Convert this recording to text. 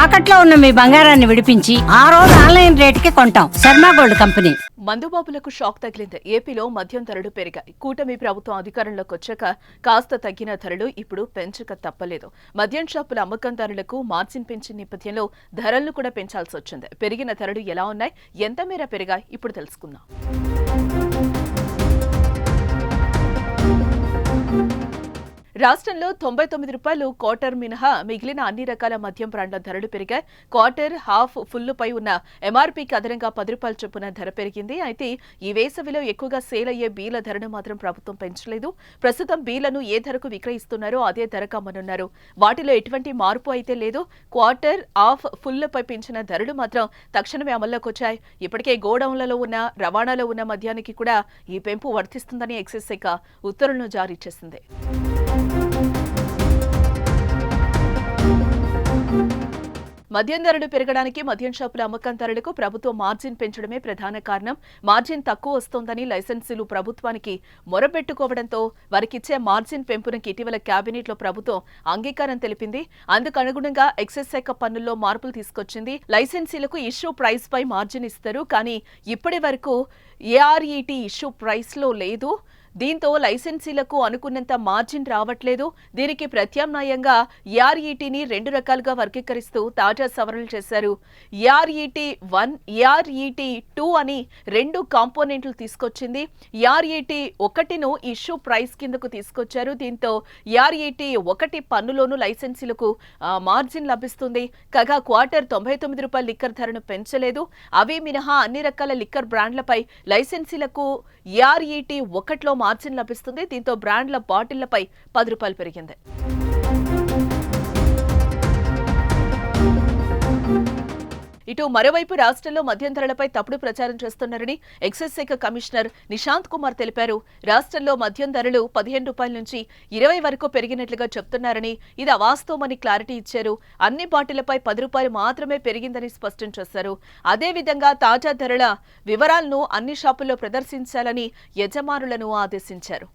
తాకట్లో ఉన్న మీ బంగారాన్ని విడిపించి ఆ రోజు ఆన్లైన్ రేటుకి కొంటాం. Sharma gold company. మందుబాబులకు షాక్ తగిలింది. ఏపీలో మద్యం ధరలు పెరిగాయి. కూటమి ప్రభుత్వం అధికారంలోకి వచ్చాక కాస్త తగ్గిన ధరలు ఇప్పుడు పెంచక తప్పలేదు. మద్యం షాపుల అమ్మకందారులకు మార్జిన్ పెంచిన నేపథ్యంలో ధరలను కూడా పెంచాల్సి వచ్చింది. పెరిగిన ధరలు ఎలా ఉన్నాయి, ఎంత మేర పెరిగాయి, ఇప్పుడు తెలుసుకుందాం. రాష్ట్రంలో 99 రూపాయలు క్వార్టర్ మినహా మిగిలిన అన్ని రకాల మద్యం బ్రాండ్ల ధరలు పెరిగాయి. క్వార్టర్, హాఫ్, ఫుల్లుపై ఉన్న ఎంఆర్పీకి అదనంగా 10 రూపాయల చొప్పున ధర పెరిగింది. అయితే ఈ వేసవిలో ఎక్కువగా సేల్ అయ్యే బీల ధరను మాత్రం ప్రభుత్వం పెంచలేదు. ప్రస్తుతం బీలను ఏ ధరకు విక్రయిస్తున్నారో అదే ధరకు అమ్మనున్నారు. వాటిలో ఎటువంటి మార్పు అయితే లేదు. క్వార్టర్, హాఫ్, ఫుల్లుపై పెంచిన ధరలు మాత్రం తక్షణమే అమల్లోకి వచ్చాయి. ఇప్పటికే గోడౌన్లలో ఉన్న, రవాణాలో ఉన్న మద్యానికి కూడా ఈ పెంపు వర్తిస్తుందని ఎక్సైజ్ శాఖ ఉత్తర్వులను జారీ చేసింది. మద్యం ధరలు పెరగడానికి మద్యం షాపుల అమ్మకందారులకు ప్రభుత్వం మార్జిన్ పెంచడమే ప్రధాన కారణం. మార్జిన్ తక్కువ వస్తోందని లైసెన్సులు ప్రభుత్వానికి మొరపెట్టుకోవడంతో వారికిచ్చే మార్జిన్ పెంపునకు ఇటీవల కేబినెట్లో ప్రభుత్వం అంగీకారం తెలిపింది. అందుకు అనుగుణంగా ఎక్సైజ్ శాఖ పన్నుల్లో మార్పులు తీసుకొచ్చింది. లైసెన్సీలకు ఇష్యూ ప్రైస్ పై మార్జిన్ ఇస్తారు, కానీ ఇప్పటి వరకు ఏఆర్ఈటీ ఇష్యూ ప్రైస్ లో లేదు. దీంతో లైసెన్సీలకు అనుకున్నంత మార్జిన్ రావట్లేదు. దీనికి ప్రత్యామ్నాయంగా ఏఆర్ఈటీని 2 రకాలుగా వర్గీకరిస్తూ తాజా సవరణలు చేశారు. ఏఆర్ఈటీ 1, ఏఆర్ఈటీ 2 అని 2 కాంపోనెంట్లు తీసుకొచ్చింది. ఏఆర్ఈటీ 1ను ఇష్యూ ప్రైస్ కిందకు తీసుకొచ్చారు. దీంతో ఏఆర్ఈటీ 1 పన్నులోనూ లైసెన్సీలకు మార్జిన్ లభిస్తుంది. కాగా క్వార్టర్ 99 రూపాయల లిక్కర్ ధరను పెంచలేదు. అవి మినహా అన్ని రకాల లిక్కర్ బ్రాండ్లపై లైసెన్సీలకు ఏఆర్ఈటీ 1లో మార్జిన్ లభిస్తుంది. దీంతో బ్రాండ్ల బాటిళ్లపై 10 రూపాయలు పెరిగింది. ఇటు మరోవైపు రాష్ట్రంలో మద్యం ధరలపై తప్పుడు ప్రచారం చేస్తున్నారని ఎక్సైజ్ శాఖ కమిషనర్ నిశాంత్ కుమార్ తెలిపారు. రాష్ట్రంలో మద్యం ధరలు 15 రూపాయల నుంచి 20 వరకు పెరిగినట్లుగా చెప్తున్నారని, ఇది అవాస్తవమని క్లారిటీ ఇచ్చారు. అన్ని బాటిళ్లపై 10 రూపాయలు మాత్రమే పెరిగిందని స్పష్టం చేశారు. అదేవిధంగా తాజా ధరల వివరాలను అన్ని షాపుల్లో ప్రదర్శించాలని యజమానులను ఆదేశించారు.